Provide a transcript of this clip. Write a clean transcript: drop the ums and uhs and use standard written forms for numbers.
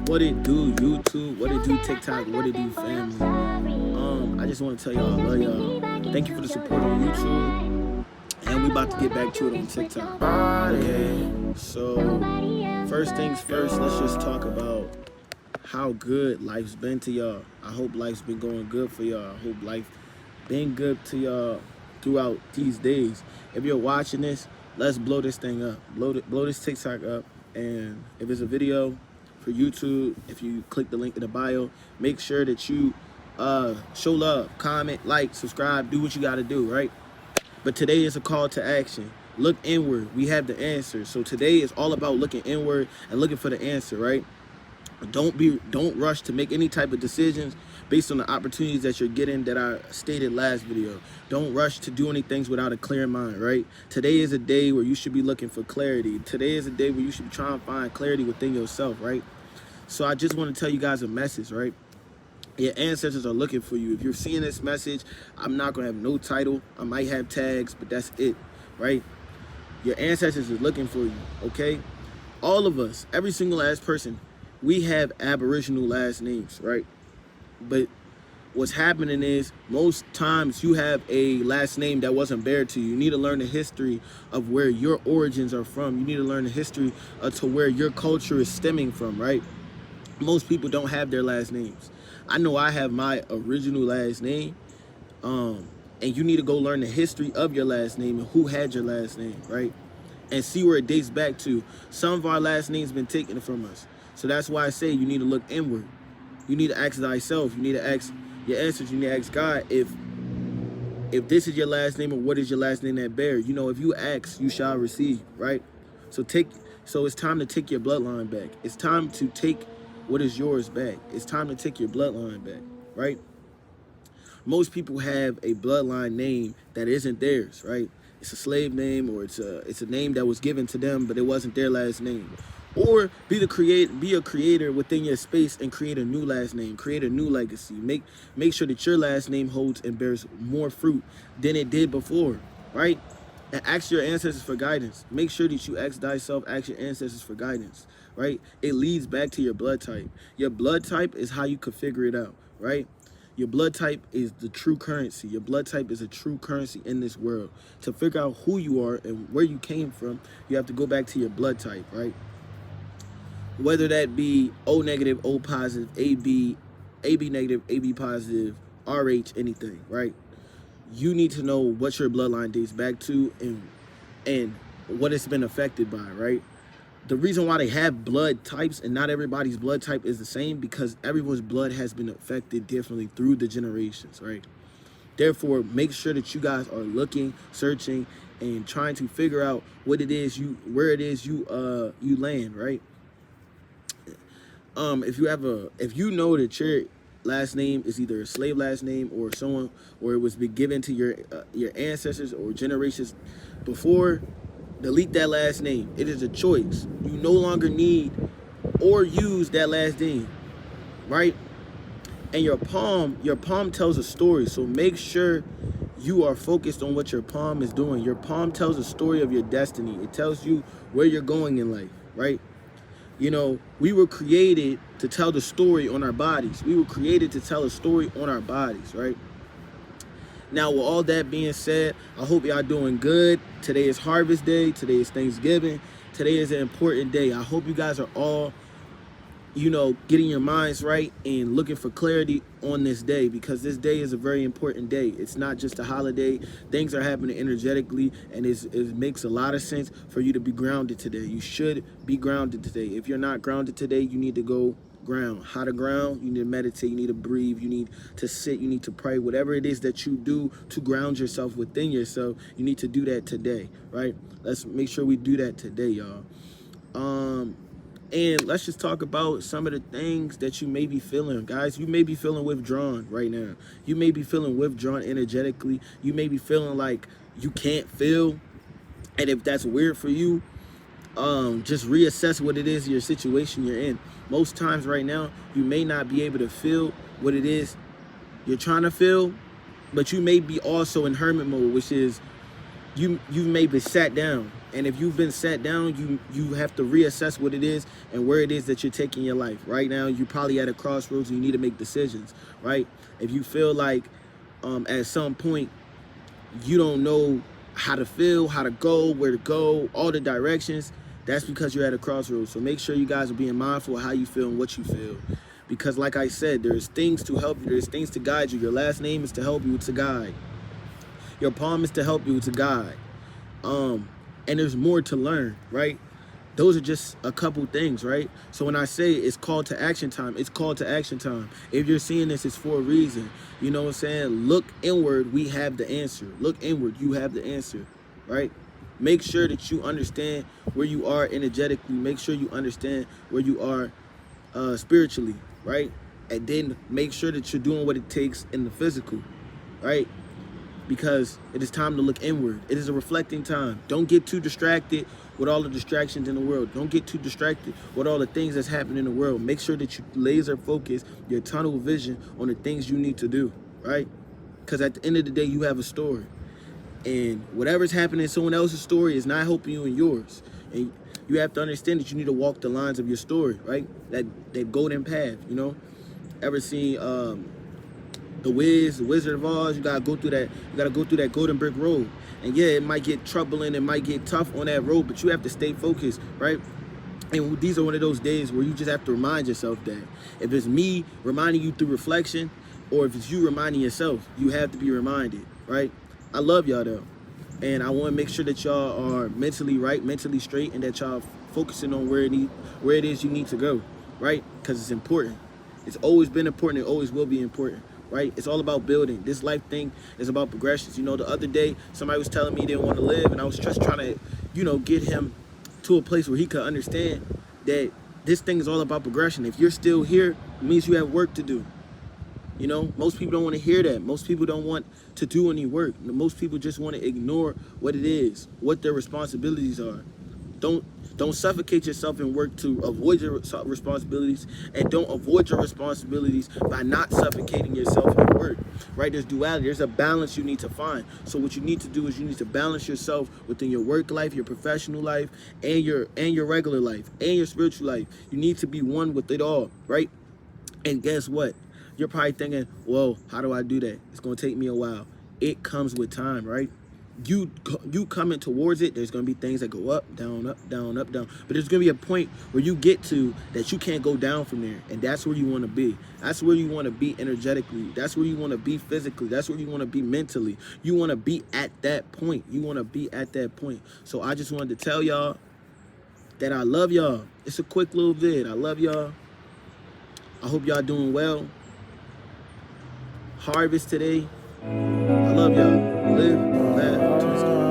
What it do, YouTube? What it do, TikTok? What it do, family? I just want to tell y'all I love y'all. Thank you for the support on YouTube, and we about to get back to it on TikTok. Okay, so first things first, let's just talk about how good life's been to y'all. I hope life's been going good for y'all. I hope life been good to y'all throughout these days. If you're watching this, let's blow this thing up. Blow this TikTok up. And if it's a video for YouTube, if you click the link in the bio, make sure that you show love, comment, like, subscribe, do what you got to do, right? But today is a call to action. Look inward. We have the answer. So today is all about looking inward and looking for the answer, right? Don't rush to make any type of decisions based on the opportunities that you're getting that I stated last video. Don't rush to do any things without a clear mind, right? Today is a day where you should be looking for clarity. Today is a day where you should be trying to find clarity within yourself, right? So I just want to tell you guys a message, right? Your ancestors are looking for you. If you're seeing this message, I'm not going to have no title. I might have tags, but that's it, right? Your ancestors is looking for you, okay? All of us, every single last person, we have aboriginal last names, right? But what's happening is most times you have a last name that wasn't bared to you. You need to learn the history of where your origins are from. You need to learn the history to where your culture is stemming from, right? Most people don't have their last names. I know I have my original last name, and you need to go learn the history of your last name and who had your last name, right? And see where it dates back to. Some of our last names been taken from us. So that's why I say you need to look inward. You need to ask thyself. You need to ask your answers. You need to ask God if this is your last name or what is your last name that bear. You know, if you ask, you shall receive, right? So it's time to take your bloodline back. It's time to take what is yours back. It's time to take your bloodline back, right? Most people have a bloodline name that isn't theirs, right? It's a slave name, or it's a name that was given to them, but it wasn't their last name. Or be a creator within your space and create a new last name, create a new legacy. Make sure that your last name holds and bears more fruit than it did before, right? And ask your ancestors for guidance. Make sure that you ask thyself, ask your ancestors for guidance, right? It leads back to your blood type. Your blood type is how you could figure it out, right? Your blood type is the true currency. Your blood type is a true currency in this world. To figure out who you are and where you came from, you have to go back to your blood type, right? Whether that be O negative, O positive, AB negative, AB positive, RH, anything, right? You need to know what your bloodline dates back to and what it's been affected by, right? The reason why they have blood types and not everybody's blood type is the same because everyone's blood has been affected differently through the generations, right? Therefore, make sure that you guys are looking, searching, and trying to figure out where it is you land, right? If you know that your last name is either a slave last name or it was given to your ancestors or generations before, delete that last name. It is a choice. You no longer need or use that last name, right? And your palm tells a story. So make sure you are focused on what your palm is doing. Your palm tells a story of your destiny. It tells you where you're going in life, right? You know, we were created to tell the story on our bodies. We were created to tell a story on our bodies, right? Now, with all that being said, I hope y'all doing good. Today is Harvest Day. Today is Thanksgiving. Today is an important day. I hope you guys are all, you know, getting your minds right and looking for clarity on this day, because this day is a very important day. It's not just a holiday. Things are happening energetically, and it makes a lot of sense for you to be grounded today. You should be grounded today. If you're not grounded today, you need to go ground. How to ground? You need to meditate. You need to breathe. You need to sit. You need to pray. Whatever it is that you do to ground yourself within yourself, you need to do that today, right? Let's make sure we do that today, y'all. And let's just talk about some of the things that you may be feeling. Guys, you may be feeling withdrawn right now. You may be feeling withdrawn energetically. You may be feeling like you can't feel. And if that's weird for you, just reassess what it is, your situation you're in. Most times right now, you may not be able to feel what it is you're trying to feel, but you may be also in hermit mode, which is you may be sat down And if you've been sat down, you have to reassess what it is and where it is that you're taking your life. Right now, you're probably at a crossroads and you need to make decisions, right? If you feel like at some point you don't know how to feel, how to go, where to go, all the directions, that's because you're at a crossroads. So make sure you guys are being mindful of how you feel and what you feel. Because like I said, there's things to help you. There's things to guide you. Your last name is to help you. It's a guide. Your palm is to help you. It's a guide. And there's more to learn, right? Those are just a couple things, right? So when I say it's called to action time, it's called to action time. If you're seeing this, it's for a reason. You know what I'm saying? Look inward, we have the answer. Look inward, you have the answer, right? Make sure that you understand where you are energetically. Make sure you understand where you are spiritually, right? And then make sure that you're doing what it takes in the physical, right? Because it is time to look inward. It is a reflecting time. Don't get too distracted with all the distractions in the world. Don't get too distracted with all the things that's happening in the world. Make sure that you laser focus your tunnel vision on the things you need to do, right? Because at the end of the day, you have a story. And whatever's happening in someone else's story is not helping you in yours. And you have to understand that you need to walk the lines of your story, right? That golden path, you know? Ever seen The Wizard of Oz? You gotta go through that. You gotta go through that golden brick road. And yeah, it might get troubling, it might get tough on that road, but you have to stay focused, right? And these are one of those days where you just have to remind yourself that. If it's me reminding you through reflection, or if it's you reminding yourself, you have to be reminded, right? I love y'all though. And I want to make sure that y'all are mentally right, mentally straight, and that y'all focusing on where it is you need to go, right? Because it's important. It's always been important. It always will be important, right? It's all about building. This life thing is about progressions. You know, the other day, somebody was telling me he didn't want to live, and I was just trying to, you know, get him to a place where he could understand that this thing is all about progression. If you're still here, it means you have work to do. You know, most people don't want to hear that. Most people don't want to do any work. Most people just want to ignore what it is, what their responsibilities are. Don't suffocate yourself in work to avoid your responsibilities, and don't avoid your responsibilities by not suffocating yourself in work, right? There's duality. There's a balance you need to find. So what you need to do is you need to balance yourself within your work life, your professional life, and your regular life, and your spiritual life. You need to be one with it all, right? And guess what? You're probably thinking, well, how do I do that? It's going to take me a while. It comes with time, right? You coming towards it, there's going to be things that go up, down, up, down, up, down. But there's going to be a point where you get to that you can't go down from there. And that's where you want to be. That's where you want to be energetically. That's where you want to be physically. That's where you want to be mentally. You want to be at that point. You want to be at that point. So I just wanted to tell y'all that I love y'all. It's a quick little vid. I love y'all. I hope y'all doing well. Harvest today. I love y'all. Live, laugh, twist.